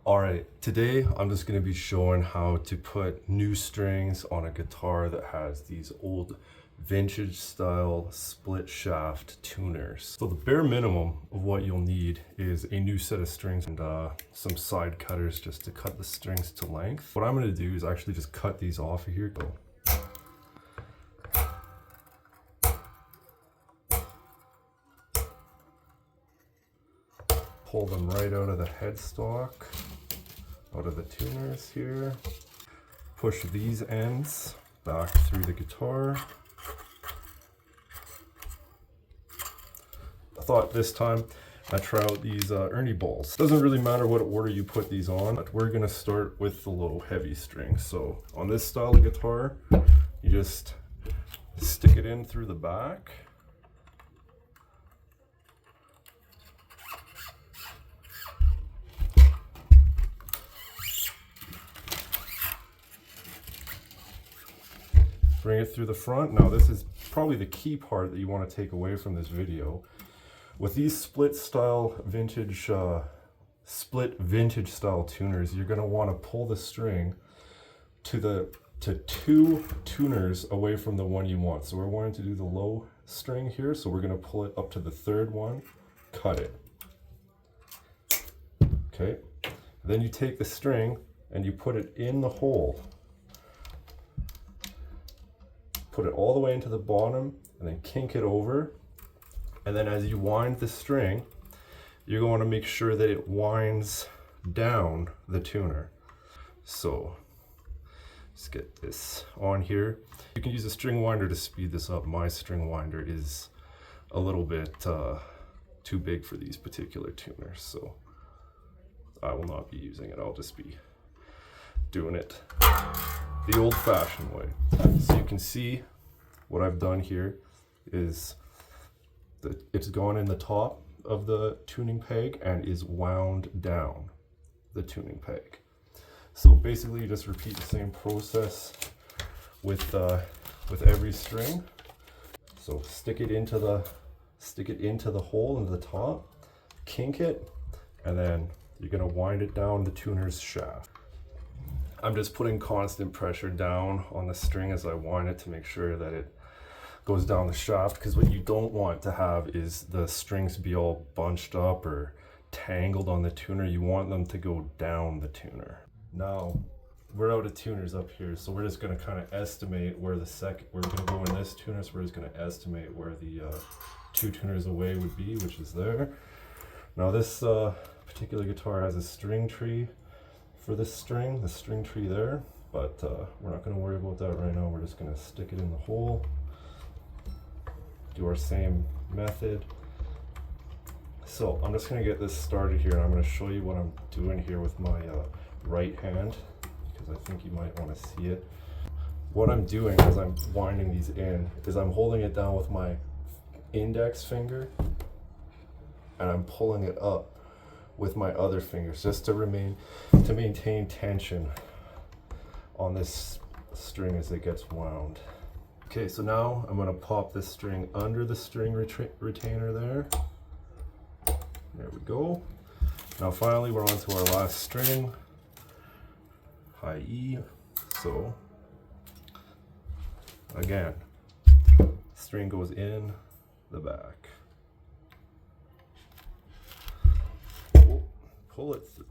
Alright, today I'm just going to be showing how to put new strings on a guitar that has these old vintage style split shaft tuners. So the bare minimum of what you'll need is a new set of strings and some side cutters just to cut the strings to length. What I'm going to do is actually just cut these off of here. Pull them right out of the headstock, out of the tuners here. Push these ends back through the guitar. I thought this time I'd try out these Ernie balls. Doesn't really matter what order you put these on, but we're gonna start with the low heavy strings. So on this style of guitar, you just stick it in through the back. Bring it through the front. Now this is probably the key part that you want to take away from this video. With these split vintage style tuners, you're going to want to pull the string to two tuners away from the one you want. So we're wanting to do the low string here, so we're going to pull it up to the third one, cut it. Okay, then you take the string and you put it in the hole. Put it all the way into the bottom and then kink it over. And then as you wind the string, you're going to make sure that it winds down the tuner. So let's get this on here. You can use a string winder to speed this up. My string winder is a little bit too big for these particular tuners, so I will not be using it. I'll just be doing it the old-fashioned way. So you can see what I've done here is that it's gone in the top of the tuning peg and is wound down the tuning peg. So basically you just repeat the same process with every string. So stick it into the hole into the top, kink it, and then you're going to wind it down the tuner's shaft. I'm just putting constant pressure down on the string as I wind it to make sure that it goes down the shaft, because what you don't want to have is the strings be all bunched up or tangled on the tuner. You want them to go down the tuner. Now we're out of tuners up here, so we're just going to kind of estimate where we're going to go in this tuner, so we're just going to estimate where the two tuners away would be, which is there. Now this particular guitar has a string tree for this string, the string tree there, but we're not going to worry about that right now. We're just going to stick it in the hole, do our same method. So I'm just going to get this started here, and I'm going to show you what I'm doing here with my right hand, because I think you might want to see it. What I'm doing as I'm winding these in is I'm holding it down with my index finger and I'm pulling it up with my other fingers, just to maintain tension on this string as it gets wound. Okay, so now I'm going to pop this string under the string retainer there. There we go. Now finally we're on to our last string, high E. So again, string goes in the back. Pull it through.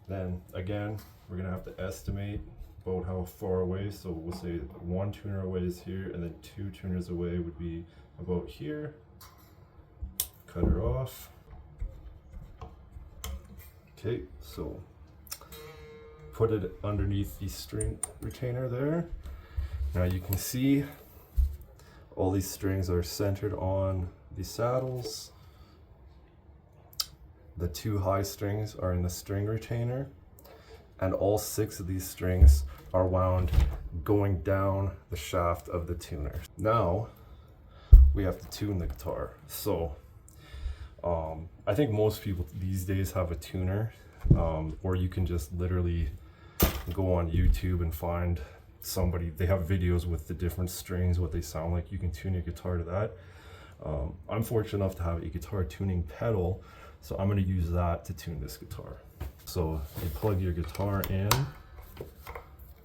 Then again, we're gonna have to estimate about how far away. So we'll say one tuner away is here, and then two tuners away would be about here. Cut her off. Okay, so put it underneath the string retainer there. Now you can see all these strings are centered on the saddles. The two high strings are in the string retainer, and all 6 of these strings are wound going down the shaft of the tuner. Now we have to tune the guitar. So I think most people these days have a tuner, or you can just literally go on YouTube and find somebody, they have videos with the different strings, what they sound like. You can tune your guitar to that. I'm fortunate enough to have a guitar tuning pedal, so I'm going to use that to tune this guitar. So you plug your guitar in,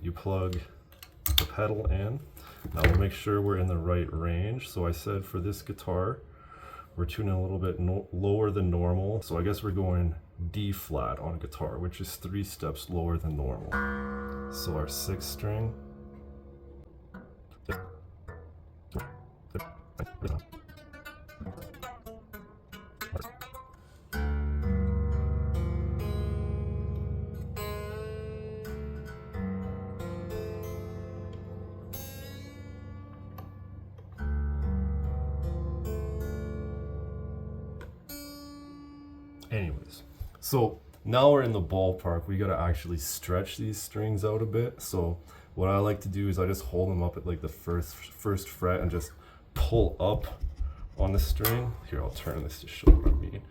you plug the pedal in. Now we'll make sure we're in the right range. So I said for this guitar, we're tuning a little bit lower than normal. So I guess we're going D flat on guitar, which is 3 steps lower than normal. So our 6th string. Anyways, so now we're in the ballpark. We gotta actually stretch these strings out a bit. So what I like to do is I just hold them up at like the first fret and just pull up on the string. Here, I'll turn this to show what I mean.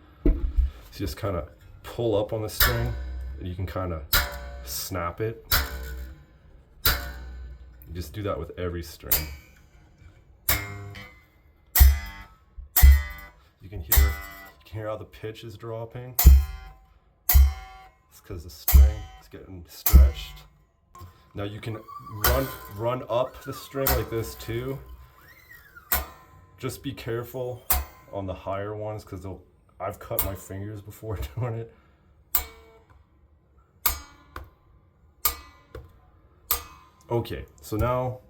So just kind of pull up on the string and you can kind of snap it. You just do that with every string. You can hear how the pitch is dropping. It's because the string is getting stretched. Now you can run up the string like this too. Just be careful on the higher ones because I've cut my fingers before doing it. Okay, so now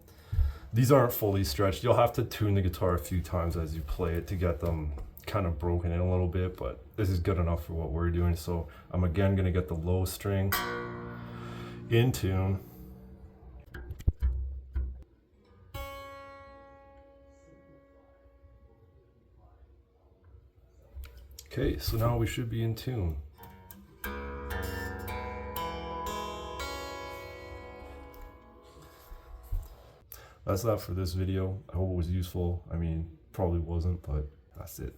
these aren't fully stretched. You'll have to tune the guitar a few times as you play it to get them kind of broken in a little bit, but this is good enough for what we're doing. So I'm again going to get the low string in tune. Okay, so now we should be in tune. That's that for this video. I hope it was useful. I mean, probably wasn't, but that's it.